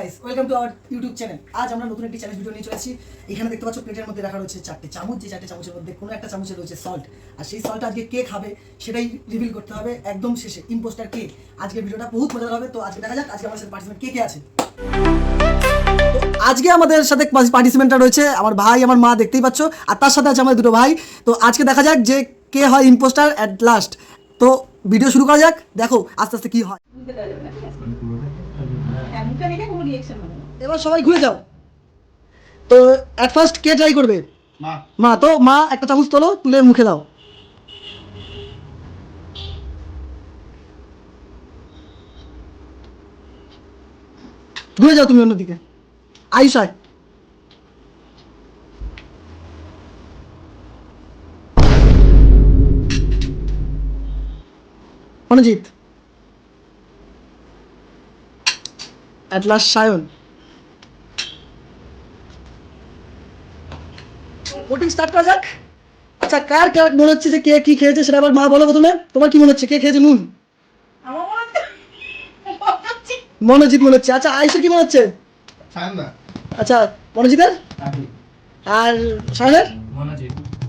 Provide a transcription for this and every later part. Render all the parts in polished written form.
Guys, welcome to our YouTube channel. আজ আমরা নতুন একটি চ্যালেঞ্জ ভিডিও নিয়ে চলেছি। এখানে দেখতে পাচ্ছ প্লেটের মধ্যে রাখা রয়েছে 4টে চামচ। যে 4টে চামচের মধ্যে কোনো একটা চামচে রয়েছে সল্ট, আর সেই সল্ট আজকে কে খাবে সেটাই রিভিল করতে হবে একদম শেষে। ইম্পোস্টার কে? আজকে ভিডিওটা বহুত মজার হবে। তো আজকে দেখা যাক আজকে আমার সাথে পার্টিসিপেন্ট কে কে আছে। তো আজকে আমাদের সাথে পার্টিসিপেন্টটা রয়েছে আমার ভাই, আমার মা, দেখতেই পাচ্ছ, আর তার সাথে আছে আমার দুটো ভাই। তো আজকে দেখা যাক যে কে হয় ইম্পোস্টার অ্যাট লাস্ট। তো ভিডিও শুরু করা যাক, দেখো আস্তে আস্তে কি হয়। এবার সবাই ঘুরে যাও। তো অ্যাট ফার্স্ট কে ট্রাই করবে? মা। তো মা একটা চামচ তোলো, তুলে মুখে দাও। ঘুরে যাও তুমি অন্যদিকে। আয়ুষ আয়। Monojit. At last Sayan. Voting start করা যাক। আচ্ছা, কার কার মনে হচ্ছে যে কে কি খেয়েছে সেটা আবার মা বলো প্রথমে। তোমার কি মনে হচ্ছে কে খেয়েছে নুন? মনোজিৎ মনে হচ্ছে। আচ্ছা, আয়ুষের কি মনে হচ্ছে? আচ্ছা, মনোজিতের আর সায়নের?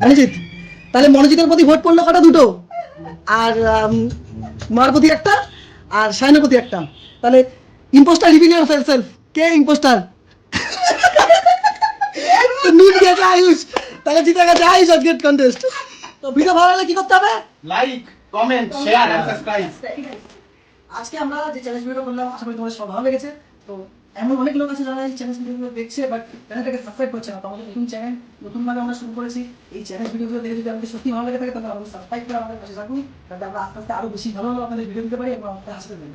মনোজিৎ। তাহলে মনোজিতের প্রতি ভোট পড়লো কটা? দুটো। আর মার প্রতি একটা, আর সায়নের প্রতি একটা। তাহলে ইম্পোস্টার রিভিল ইয়োরসেলফ। কে ইম্পোস্টার? নুন খেয়েছে আয়ুষ। তাহলে জিতে গেছে আয়ুষ আজকের কন্টেস্ট। তো ভিডিও ভালো লাগলে কি করতে হবে? লাইক, কমেন্ট, শেয়ার আর সাবস্ক্রাইব। আজকে আমরা যে চ্যালেঞ্জ ভিডিও করলাম, আশা করি তোমাদের সব ভালো লেগেছে। তো এমন অনেক লোক আছে যারা এই চ্যালেঞ্জ ভিডিওগুলো দেখছে বাট চ্যানেলটাকে সাবস্ক্রাইব করছে না। তো আমাদের নতুন চ্যানেল, নতুনভাবে আমরা শুরু করেছি। এই চ্যালেঞ্জ ভিডিওগুলো দেখে যদি আমাদের সত্যি ভালো লেগে থাকে তাহলে আমাদের সাবস্ক্রাইব করে আমাদের পাশে থাকুন, যাতে আমরা আস্তে আস্তে আরো বেশি ভালো ভালো আপনাদের ভিডিও দিতে পারি এবং আমাদের হাসতে পারি।